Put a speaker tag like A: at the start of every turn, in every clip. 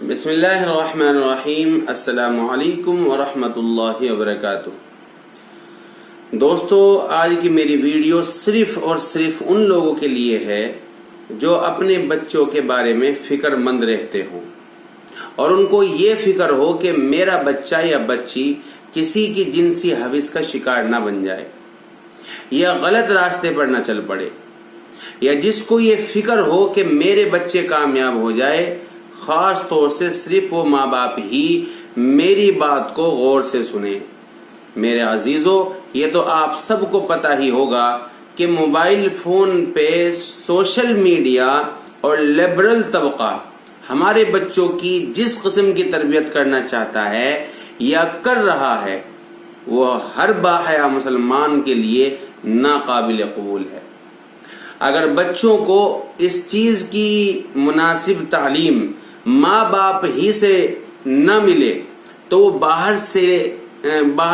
A: بسم اللہ الرحمن الرحیم۔ السلام علیکم ورحمۃ اللہ وبرکاتہ۔ دوستو، آج کی میری ویڈیو صرف اور صرف ان لوگوں کے لیے ہے جو اپنے بچوں کے بارے میں فکر مند رہتے ہوں اور ان کو یہ فکر ہو کہ میرا بچہ یا بچی کسی کی جنسی ہوس کا شکار نہ بن جائے یا غلط راستے پر نہ چل پڑے، یا جس کو یہ فکر ہو کہ میرے بچے کامیاب ہو جائے۔ خاص طور سے صرف وہ ماں باپ ہی میری بات کو غور سے سنیں۔ میرے عزیزو، یہ تو آپ سب کو پتہ ہی ہوگا کہ موبائل فون پہ سوشل میڈیا اور لبرل طبقہ ہمارے بچوں کی جس قسم کی تربیت کرنا چاہتا ہے یا کر رہا ہے وہ ہر باحیا مسلمان کے لیے ناقابل قبول ہے۔ اگر بچوں کو اس چیز کی مناسب تعلیم ماں باپ ہی سے نہ ملے تو وہ باہر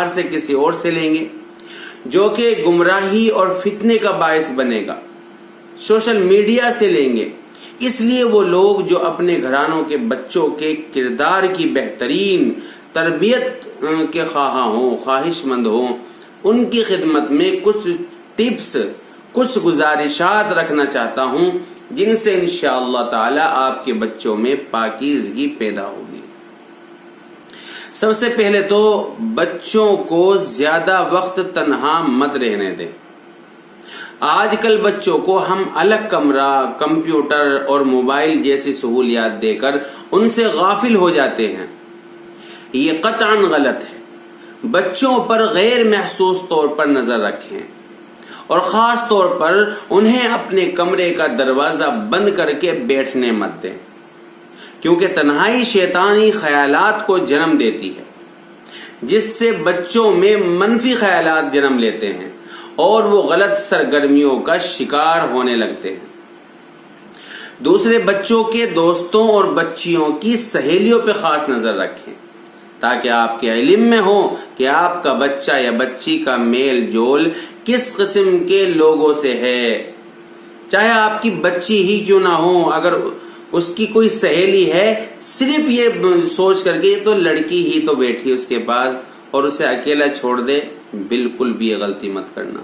A: سے کسی اور سے لیں گے، جو کہ گمراہی اور فتنے کا باعث بنے گا۔ سوشل میڈیا سے لیں گے۔ اس لیے وہ لوگ جو اپنے گھرانوں کے بچوں کے کردار کی بہترین تربیت کے خواہش مند ہوں، ان کی خدمت میں کچھ ٹپس، کچھ گزارشات رکھنا چاہتا ہوں جن سے انشاءاللہ تعالی آپ کے بچوں میں پاکیزگی پیدا ہوگی۔ سب سے پہلے تو بچوں کو زیادہ وقت تنہا مت رہنے دیں۔ آج کل بچوں کو ہم الگ کمرہ، کمپیوٹر اور موبائل جیسی سہولیات دے کر ان سے غافل ہو جاتے ہیں۔ یہ قطعاً غلط ہے۔ بچوں پر غیر محسوس طور پر نظر رکھیں اور خاص طور پر انہیں اپنے کمرے کا دروازہ بند کر کے بیٹھنے مت دیں، کیونکہ تنہائی شیطانی خیالات کو جنم دیتی ہے، جس سے بچوں میں منفی خیالات جنم لیتے ہیں اور وہ غلط سرگرمیوں کا شکار ہونے لگتے ہیں۔ دوسرے، بچوں کے دوستوں اور بچیوں کی سہیلیوں پہ خاص نظر رکھیں تاکہ آپ کے علم میں ہو کہ آپ کا بچہ یا بچی کا میل جول کس قسم کے لوگوں سے ہے۔ چاہے آپ کی بچی ہی کیوں نہ ہو، اگر اس کی کوئی سہیلی ہے، صرف یہ سوچ کر کے یہ تو لڑکی ہی تو بیٹھی اس کے پاس اور اسے اکیلا چھوڑ دے، بالکل بھی یہ غلطی مت کرنا۔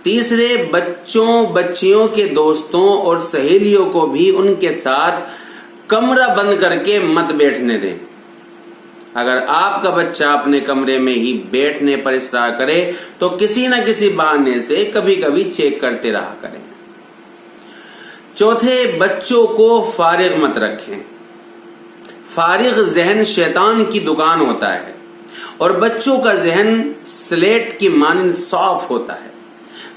A: تیسرے، بچوں بچیوں کے دوستوں اور سہیلیوں کو بھی ان کے ساتھ کمرہ بند کر کے مت بیٹھنے دیں۔ اگر آپ کا بچہ اپنے کمرے میں ہی بیٹھنے پر اصرار کرے تو کسی نہ کسی بہانے سے کبھی کبھی چیک کرتے رہا کریں۔ چوتھے، بچوں کو فارغ مت رکھیں۔ فارغ ذہن شیطان کی دکان ہوتا ہے اور بچوں کا ذہن سلیٹ کی مانند صاف ہوتا ہے۔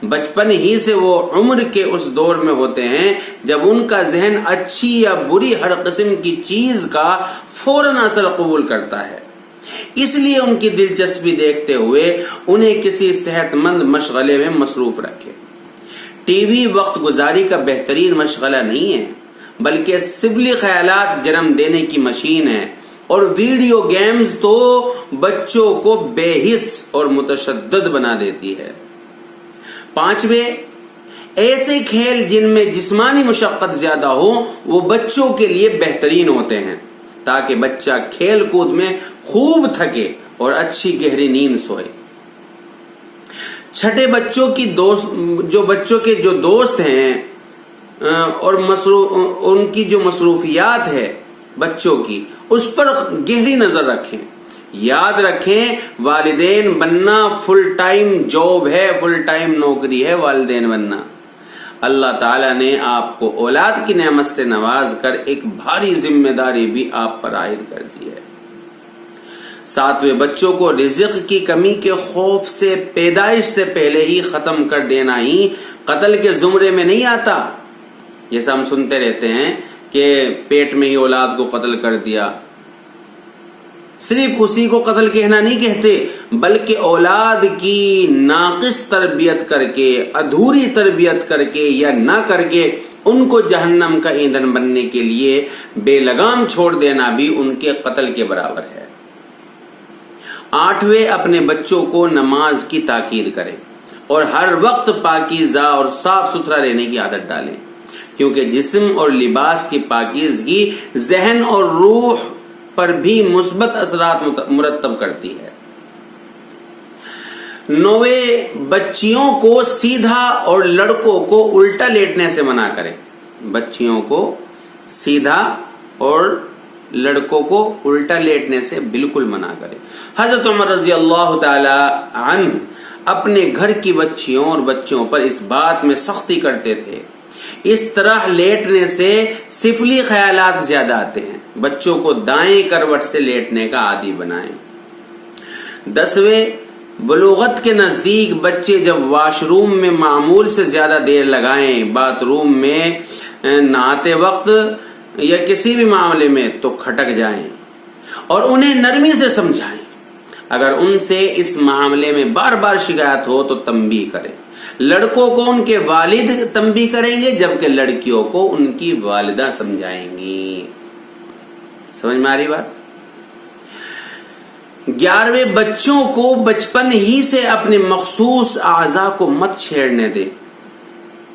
A: بچپن ہی سے وہ عمر کے اس دور میں ہوتے ہیں جب ان کا ذہن اچھی یا بری ہر قسم کی چیز کا فوراً اثر قبول کرتا ہے۔ اس لیے ان کی دلچسپی دیکھتے ہوئے انہیں کسی صحت مند مشغلے میں مصروف رکھے۔ ٹی وی وقت گزاری کا بہترین مشغلہ نہیں ہے، بلکہ سبلی خیالات جنم دینے کی مشین ہے، اور ویڈیو گیمز تو بچوں کو بے حس اور متشدد بنا دیتی ہے۔ پانچویں، ایسے کھیل جن میں جسمانی مشقت زیادہ ہو وہ بچوں کے لیے بہترین ہوتے ہیں تاکہ بچہ کھیل کود میں خوب تھکے اور اچھی گہری نیند سوئے۔ چھٹے، بچوں کے جو دوست ہیں اور ان کی جو مصروفیات ہے بچوں کی، اس پر گہری نظر رکھیں۔ یاد رکھیں، والدین بننا فل ٹائم جاب ہے، فل ٹائم نوکری ہے والدین بننا۔ اللہ تعالیٰ نے آپ کو اولاد کی نعمت سے نواز کر ایک بھاری ذمہ داری بھی آپ پر عائد کر دی ہے۔ ساتویں، بچوں کو رزق کی کمی کے خوف سے پیدائش سے پہلے ہی ختم کر دینا ہی قتل کے زمرے میں نہیں آتا۔ جیسا ہم سنتے رہتے ہیں کہ پیٹ میں ہی اولاد کو قتل کر دیا، صرف اسی کو قتل کہنا نہیں کہتے، بلکہ اولاد کی ناقص تربیت کر کے، ادھوری تربیت کر کے یا نہ کر کے ان کو جہنم کا ایندھن بننے کے لیے بے لگام چھوڑ دینا بھی ان کے قتل کے برابر ہے۔ آٹھویں، اپنے بچوں کو نماز کی تاکید کریں اور ہر وقت پاکیزہ اور صاف ستھرا رہنے کی عادت ڈالیں، کیونکہ جسم اور لباس کی پاکیزگی ذہن اور روح پر بھی مثبت اثرات مرتب کرتی ہے۔ 9، بچیوں کو سیدھا اور لڑکوں کو الٹا لیٹنے سے منع کریں۔ بچیوں کو سیدھا اور لڑکوں کو الٹا لیٹنے سے بالکل منع کریں۔ حضرت عمر رضی اللہ تعالی عنہ اپنے گھر کی بچیوں اور بچوں پر اس بات میں سختی کرتے تھے، اس طرح لیٹنے سے سفلی خیالات زیادہ آتے ہیں۔ بچوں کو دائیں کروٹ سے لیٹنے کا عادی بنائیں۔ 10، بلوغت کے نزدیک بچے جب واش روم میں معمول سے زیادہ دیر لگائیں، باتھ روم میں نہاتے وقت یا کسی بھی معاملے میں، تو کھٹک جائیں اور انہیں نرمی سے سمجھائیں۔ اگر ان سے اس معاملے میں بار بار شکایت ہو تو تنبیہ کریں۔ لڑکوں کو ان کے والد تنبیہ کریں گے، جبکہ لڑکیوں کو ان کی والدہ سمجھائیں گی۔ سمجھ میں آ رہی بات؟ 11، بچوں کو بچپن ہی سے اپنے مخصوص اعضاء کو مت چھیڑنے دیں۔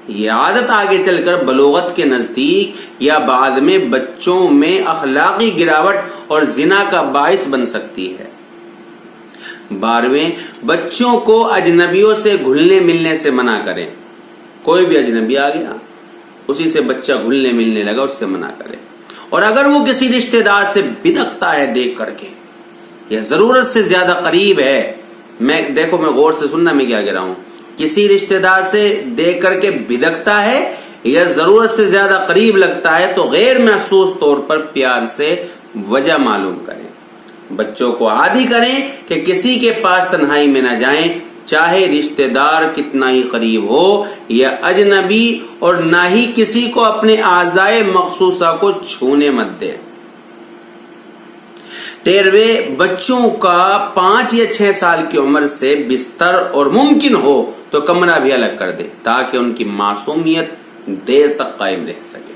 A: یہ عادت آگے چل کر بلوغت کے نزدیک یا بعد میں بچوں میں اخلاقی گراوٹ اور زنا کا باعث بن سکتی ہے۔ 12، بچوں کو اجنبیوں سے گھلنے ملنے سے منع کریں۔ کوئی بھی اجنبی آ گیا، اسی سے بچہ گھلنے ملنے لگا، اس سے منع کریں۔ اور اگر وہ کسی رشتہ دار سے بدکتا ہے دیکھ کر کے، یا ضرورت سے زیادہ قریب ہے، میں غور سے سننا میں کیا کہہ رہا ہوں، کسی رشتہ دار سے دیکھ کر کے بدکتا ہے یا ضرورت سے زیادہ قریب لگتا ہے، تو غیر محسوس طور پر پیار سے وجہ معلوم کریں۔ بچوں کو عادی کریں کہ کسی کے پاس تنہائی میں نہ جائیں، چاہے رشتہ دار کتنا ہی قریب ہو یا اجنبی، اور نہ ہی کسی کو اپنے اعضائے مخصوصہ کو چھونے مت دیں۔ 13، بچوں کا 5 یا 6 سال کی عمر سے بستر اور ممکن ہو تو کمرہ بھی الگ کر دے، تاکہ ان کی معصومیت دیر تک قائم رہ سکے۔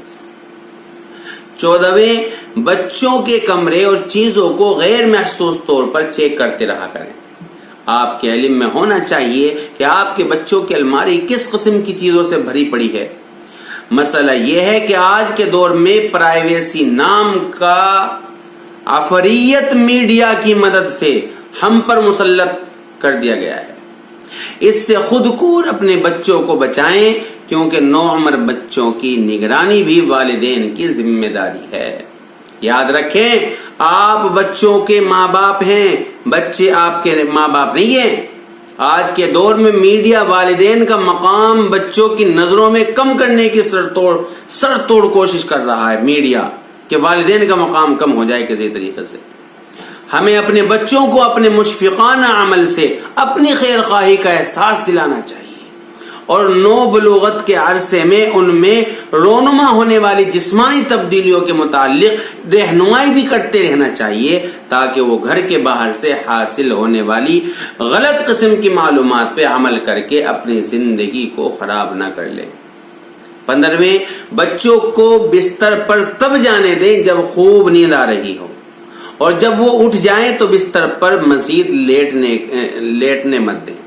A: 14، بچوں کے کمرے اور چیزوں کو غیر محسوس طور پر چیک کرتے رہا کریں۔ آپ کے علم میں ہونا چاہیے کہ آپ کے بچوں کی الماری کس قسم کی چیزوں سے بھری پڑی ہے۔ مسئلہ یہ ہے کہ آج کے دور میں پرائیویسی نام کا عفریت میڈیا کی مدد سے ہم پر مسلط کر دیا گیا ہے۔ اس سے خود کو اور اپنے بچوں کو بچائیں، کیونکہ نوعمر بچوں کی نگرانی بھی والدین کی ذمہ داری ہے۔ یاد رکھیں، آپ بچوں کے ماں باپ ہیں، بچے آپ کے ماں باپ نہیں ہیں۔ آج کے دور میں میڈیا والدین کا مقام بچوں کی نظروں میں کم کرنے کی سر توڑ کوشش کر رہا ہے، میڈیا کہ والدین کا مقام کم ہو جائے کسی طریقے سے۔ ہمیں اپنے بچوں کو اپنے مشفقانہ عمل سے اپنی خیر خواہی کا احساس دلانا چاہیے، اور نو بلوغت کے عرصے میں ان میں رونما ہونے والی جسمانی تبدیلیوں کے متعلق رہنمائی بھی کرتے رہنا چاہیے، تاکہ وہ گھر کے باہر سے حاصل ہونے والی غلط قسم کی معلومات پہ عمل کر کے اپنی زندگی کو خراب نہ کر لیں۔ 15، بچوں کو بستر پر تب جانے دیں جب خوب نیند آ رہی ہو، اور جب وہ اٹھ جائیں تو بستر پر مزید لیٹنے مت دیں۔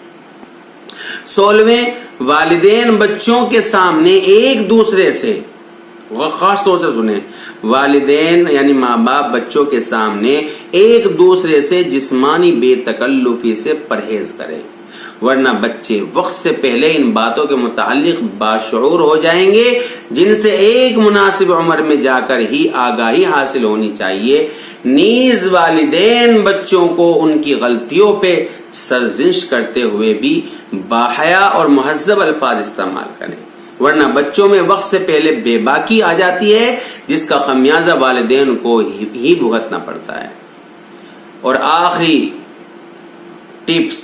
A: 16، والدین بچوں کے سامنے ایک دوسرے سے، خاص طور سے سنیں، والدین یعنی ماں باپ بچوں کے سامنے ایک دوسرے سے جسمانی بے تکلفی سے پرہیز کریں، ورنہ بچے وقت سے پہلے ان باتوں کے متعلق باشعور ہو جائیں گے، جن سے ایک مناسب عمر میں جا کر ہی آگاہی حاصل ہونی چاہیے۔ نیز والدین بچوں کو ان کی غلطیوں پہ سرزنش کرتے ہوئے بھی باحیا اور مہذب الفاظ استعمال کریں، ورنہ بچوں میں وقت سے پہلے بے باکی آ جاتی ہے، جس کا خمیازہ والدین کو ہی بھگتنا پڑتا ہے۔ اور آخری ٹپس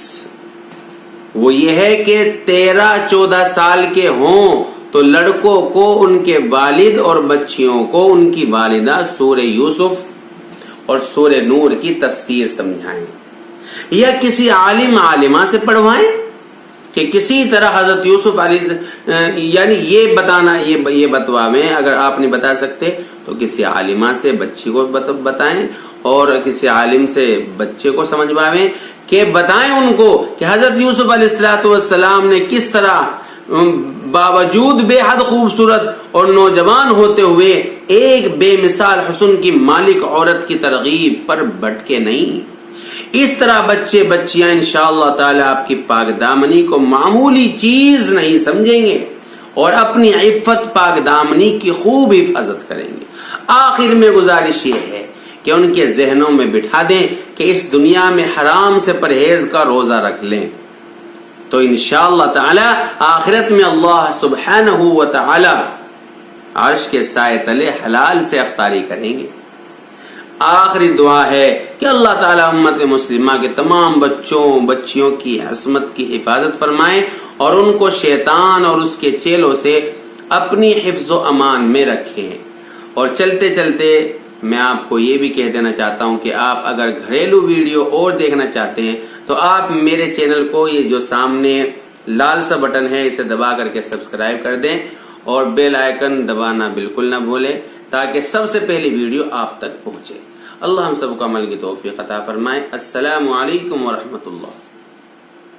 A: وہ یہ ہے کہ 13-14 سال کے ہوں تو لڑکوں کو ان کے والد اور بچیوں کو ان کی والدہ سورہ یوسف اور سورہ نور کی تفسیر سمجھائیں، یا کسی عالمہ سے پڑھوائیں کہ کسی طرح حضرت یوسف یعنی یہ بتواویں۔ اگر آپ نہیں بتا سکتے تو کسی عالمہ سے بچی کو بتائیں، اور کسی عالم سے بچے کو سمجھواویں کہ بتائیں ان کو کہ حضرت یوسف علیہ السلام نے کس طرح باوجود بے حد خوبصورت اور نوجوان ہوتے ہوئے ایک بے مثال حسن کی مالک عورت کی ترغیب پر بھٹکے نہیں۔ اس طرح بچے بچیاں انشاءاللہ تعالی آپ کی پاک دامنی کو معمولی چیز نہیں سمجھیں گے اور اپنی عفت پاک دامنی کی خوب حفاظت کریں گے۔ آخر میں گزارش یہ ہے کہ ان کے ذہنوں میں بٹھا دیں کہ اس دنیا میں حرام سے پرہیز کا روزہ رکھ لیں تو انشاءاللہ تعالی آخرت میں اللہ سبحانہ و تعالی عرش کے سائے تلے حلال سے افطاری کریں گے۔ آخری دعا ہے کہ اللہ تعالی امت مسلمہ کے تمام بچوں بچیوں کی عصمت کی حفاظت فرمائے اور ان کو شیطان اور اس کے چیلوں سے اپنی حفظ و امان میں رکھے۔ اور چلتے چلتے میں آپ کو یہ بھی کہہ دینا چاہتا ہوں کہ آپ اگر گھریلو ویڈیو اور دیکھنا چاہتے ہیں تو آپ میرے چینل کو یہ جو سامنے لال سا بٹن ہے اسے دبا کر کے سبسکرائب کر دیں اور بیل آئیکن دبانا بالکل نہ بھولیں تاکہ سب سے پہلی ویڈیو آپ تک پہنچے۔ اللہ ہم سب کو عمل کی توفیق عطا فرمائے۔ السلام علیکم ورحمۃ اللہ۔